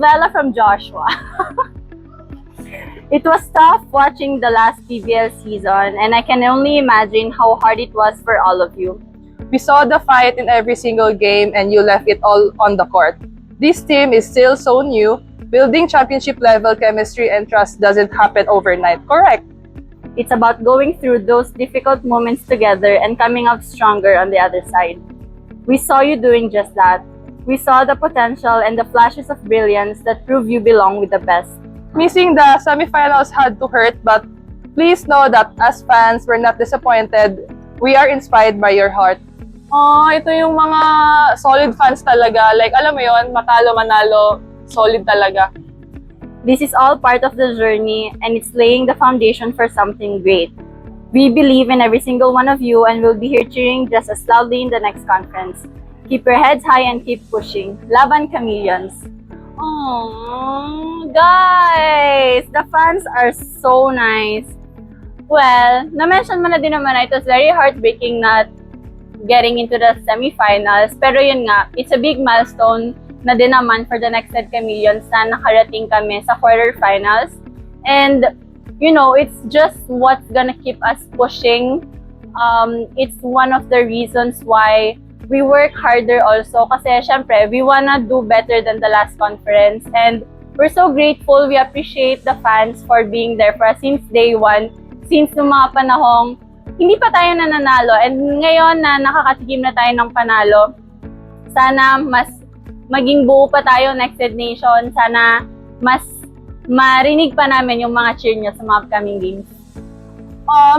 Novella from Joshua. It was tough watching the last PBL season, and I can only imagine how hard it was for all of you. We saw the fight in every single game and you left it all on the court. This team is still so new. Building championship level chemistry and trust doesn't happen overnight, correct? It's about going through those difficult moments together and coming out stronger on the other side. We saw you doing just that. We saw the potential and the flashes of brilliance that prove you belong with the best. Missing the semifinals had to hurt, but please know that as fans, we're not disappointed. We are inspired by your heart. Ito yung mga solid fans talaga. Like, alam mo yon, matalo, manalo, solid talaga. This is all part of the journey, and it's laying the foundation for something great. We believe in every single one of you, and we'll be here cheering just as loudly in the next conference. Keep your heads high and keep pushing. Laban Chameleons! Oh, guys! The fans are so nice. Well, na-mention mo na din naman na it was very heartbreaking not getting into the semifinals. Pero yun nga, it's a big milestone na din naman for the Next Led Chameleons na nakarating kami sa quarterfinals. And, you know, it's just what's gonna keep us pushing. It's one of the reasons why we work harder also kasi syempre we wanna do better than the last conference, and we're so grateful. We appreciate the fans for being there for us since day one, since nung mga panahong hindi pa tayo nananalo, and ngayon na nakakatikim na tayo ng panalo, sana mas maging buo pa tayo Next Ed Nation, sana mas marinig pa namin yung mga cheer nyo sa mga upcoming games.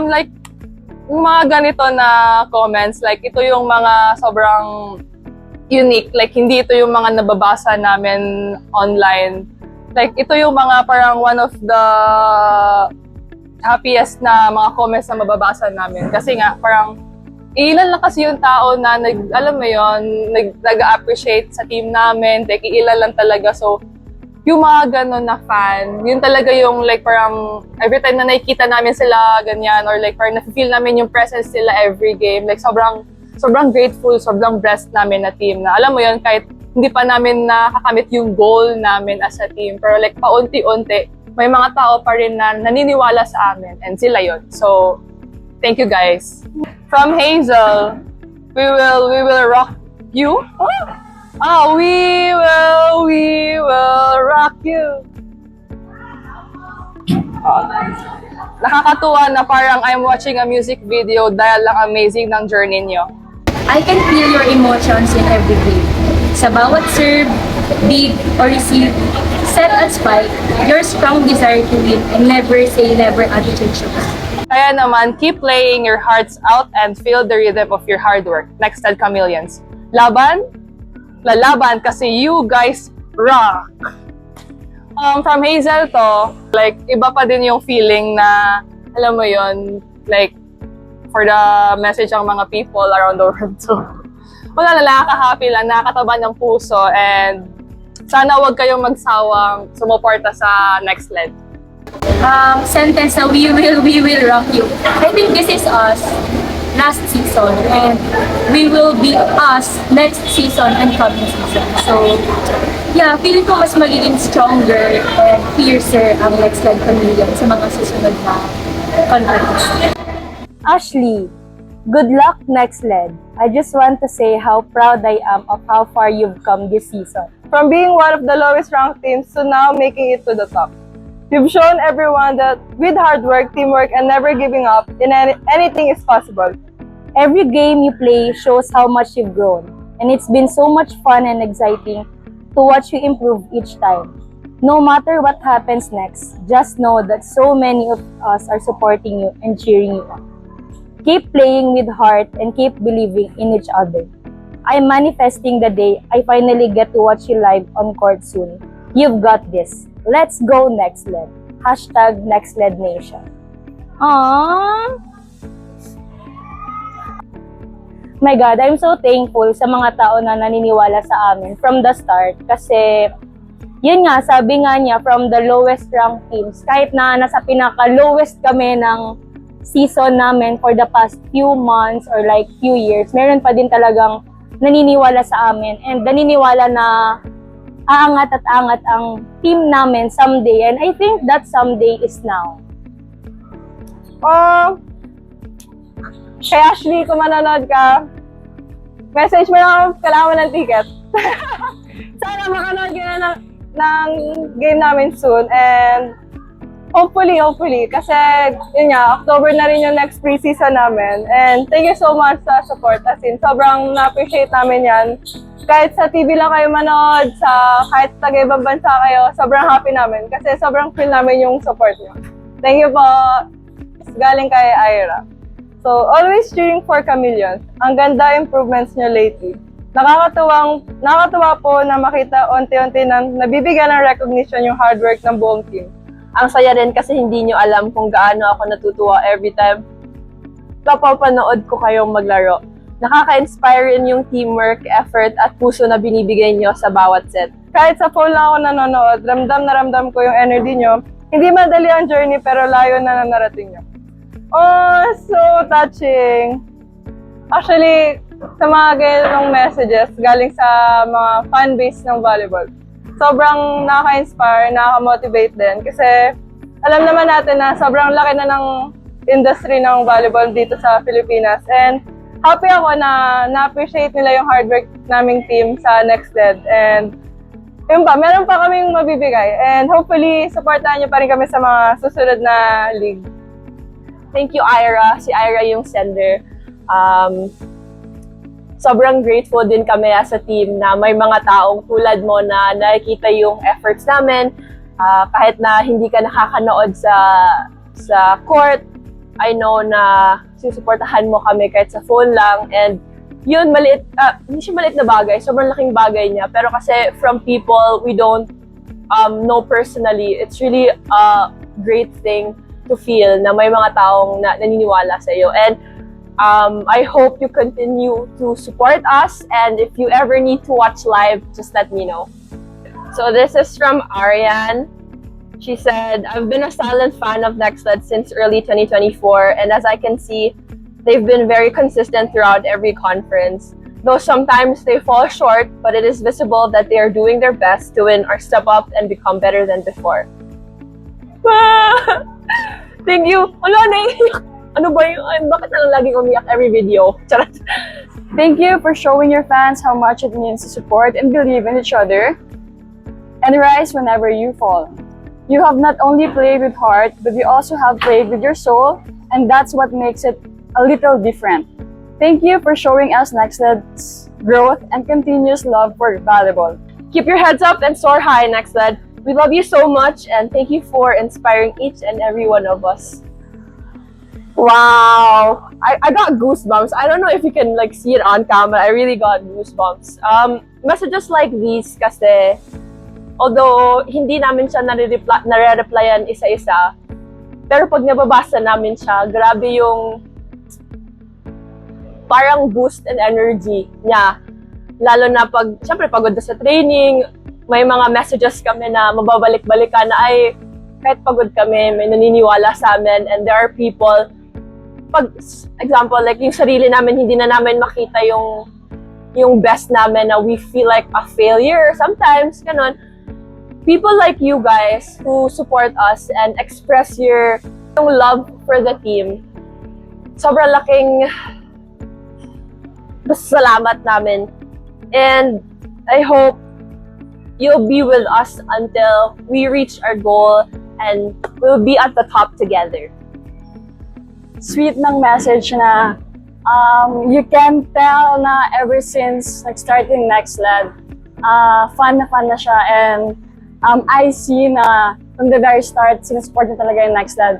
Like, yung mga ganito na comments, like ito yung mga sobrang unique. Like, hindi ito yung mga nababasa namin online. Like, ito yung mga parang one of the happiest na mga comments na mababasa namin. Kasi nga, parang ilan lang kasi yung tao na alam mo yun, nag-appreciate sa team namin. Like, ilan lang talaga. So, yung mga ganon na fan, yun talaga yung like parang every time na nakikita namin sila, ganyan, or like parang na-feel namin yung presence nila every game. Like sobrang grateful, sobrang blessed namin na team na alam mo yun, kahit hindi pa namin nakakamit yung goal namin as a team. Pero like paunti-unti, may mga tao pa rin na naniniwala sa amin, and sila yun. So, thank you guys. From Hazel, we will rock you. We will rock you. Nakakatuwa na parang I'm watching a music video dahil lang amazing ng journey nyo. I can feel your emotions in every game. Sa bawat serve, big or receive, set and spike, your strong desire to win and never say never attitude shows. Kaya naman, keep playing your hearts out and feel the rhythm of your hard work. Next Led Chameleons. Laban? Lalaban kasi you guys rock! From Hazel to, like, iba pa din yung feeling na, alam mo yon, like, for the message ng mga people around the world. So, wala na, nakaka-happy lang, nakakataba ng puso, and sana wag kayong magsawang sumuporta sa Next Led. Sentence na we will rock you. I think this is us last season, and we will be us next season and coming season. So, yeah, feeling ko mas magiging stronger and fiercer ang Next Led Chameleons sa mga susunod na conference. Ashley, good luck Next Led. I just want to say how proud I am of how far you've come this season. From being one of the lowest ranked teams to now making it to the top. You've shown everyone that with hard work, teamwork, and never giving up, anything is possible. Every game you play shows how much you've grown, and it's been so much fun and exciting to watch you improve each time. No matter what happens next, just know that so many of us are supporting you and cheering you on. Keep playing with heart and keep believing in each other. I'm manifesting the day I finally get to watch you live on court soon. You've got this. Let's go Next Led. Hashtag Next Led Nation. Aww! My God, I'm so thankful sa mga tao na naniniwala sa amin from the start. Kasi, yun nga, sabi nga niya, from the lowest ranked teams, kahit na nasa pinaka-lowest kami ng season namin for the past few months or like few years, meron pa din talagang naniniwala sa amin and naniniwala na aangat at angat ang team namin someday. And I think that someday is now. Kay Ashley, kung manonood ka, message mo lang ako, kailangan mo ng ticket. Sana makanood ka na ng game namin soon. And hopefully, kasi yun nga, October na rin yung next preseason namin. And thank you so much sa support. As in, sobrang na-appreciate namin yan. Kahit sa TV lang kayo manood, kahit sa ibang bansa kayo, sobrang happy namin. Kasi sobrang feel namin yung support nyo. Thank you po. Galing kay Ira. So, always cheering for Chameleons. Ang ganda improvements nyo lately. Nakakatuwa po na makita unti-unti na nabibigyan ng recognition yung hard work ng buong team. Ang saya rin kasi hindi nyo alam kung gaano ako natutuwa every time napapanood ko kayong maglaro. Nakaka-inspire rin yung teamwork, effort, at puso na binibigay nyo sa bawat set. Kahit sa phone lang ako nanonood, ramdam ko yung energy nyo. Hindi madali ang journey pero layo na narating nyo. Oh, so touching. Actually, sa mga ganitong messages galing sa mga fanbase ng volleyball, sobrang nakaka-inspire, nakaka-motivate din. Kasi alam naman natin na sobrang laki na ng industry ng volleyball dito sa Pilipinas. And happy ako na na-appreciate nila yung hard work naming team sa NextLed. And yun pa, meron pa kaming mabibigay. And hopefully, supportahan nyo pa rin kami sa mga susunod na league. Thank you, Ira. Si Ira yung sender. Sobrang grateful din kami as a team na may mga taong tulad mo na nakikita yung efforts namin. Kahit na hindi ka nakakanood sa court, I know na susuportahan mo kami kahit sa phone lang. And yun, hindi siya maliit na bagay. Sobrang laking bagay niya. Pero kasi from people we don't know personally, it's really a great thing to feel na may mga taong naniniwala sa iyo. And I hope you continue to support us. And if you ever need to watch live, just let me know. So this is from Ariane. She said, I've been a silent fan of NextLed since early 2024. And as I can see, they've been very consistent throughout every conference. Though sometimes they fall short, but it is visible that they are doing their best to win or step up and become better than before. Thank you. Wala, naiiyak. Ano ba yun? Bakit na lang laging umiyak every video? Charot. Thank you for showing your fans how much it means to support and believe in each other and rise whenever you fall. You have not only played with heart, but you also have played with your soul, and that's what makes it a little different. Thank you for showing us NextLed's growth and continuous love for volleyball. Keep your heads up and soar high, NextLed. We love you so much and thank you for inspiring each and every one of us. Wow! I got goosebumps. I don't know if you can see it on camera. I really got goosebumps. Messages like these kasi, although hindi namin siya nare-replyan isa-isa, pero pag nababasa namin siya, grabe yung parang boost and energy niya. Lalo na syempre pagod na sa training, may mga messages kami na mababalik-balikan na ay kahit pagod kami, may naniniwala sa amin, and there are people, example, yung sarili namin, hindi na namin makita yung best namin, na we feel like a failure sometimes, ganun. People like you guys who support us and express your love for the team, sobrang laking salamat namin. And I hope you'll be with us until we reach our goal and we'll be at the top together. Sweet ng message na you can tell na ever since nag-start yung NextLed, fun na siya, and I see na from the very start, sinusupport na talaga yung NextLed.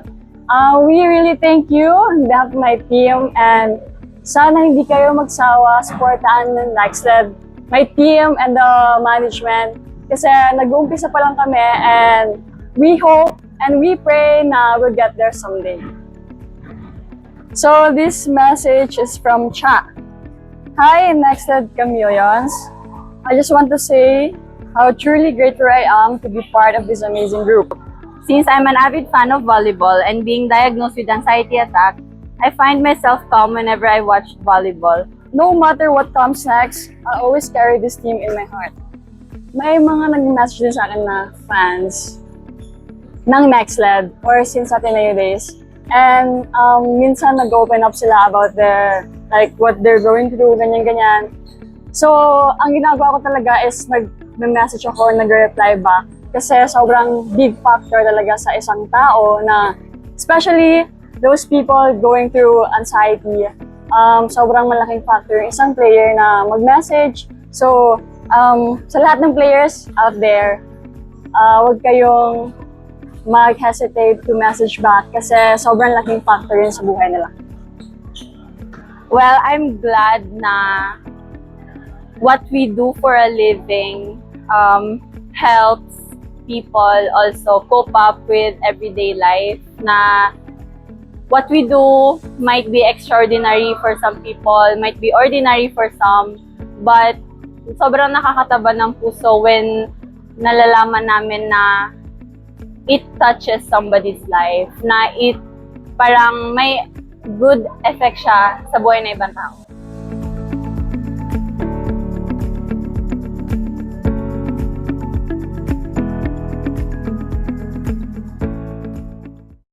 We really thank you on behalf of my team, and sana hindi kayo magsawa, supportaan ng NextLed, my team and the management, kasi nag-uumpisa pa lang kami, and we hope and we pray na we'll get there someday. So this message is from Cha. Hi, NextLed Chameleons. I just want to say how truly grateful I am to be part of this amazing group. Since I'm an avid fan of volleyball and being diagnosed with anxiety attack, I find myself calm whenever I watch volleyball. No matter what comes next, I always carry this team in my heart. may mga nag-message din sa akin na fans ng NextLed or since Ateneo days. And minsan nag-open up sila about their, like, what they're going through, ganyan-ganyan. So, ang ginagawa ko talaga is nag-message ako, nag-reply back. Kasi sobrang big factor talaga sa isang tao na, especially those people going through anxiety, sobrang malaking factor yung isang player na mag-message. So, sa lahat ng players out there, huwag kayong mag-hesitate to message back kasi sobrang laking factor yun sa buhay nila. Well, I'm glad na what we do for a living helps people also cope up with everyday life, na what we do might be extraordinary for some people, might be ordinary for some, but sobrang nakakataba ng puso when nalalaman namin na it touches somebody's life, na it parang may good effect siya sa buhay ng ibang tao.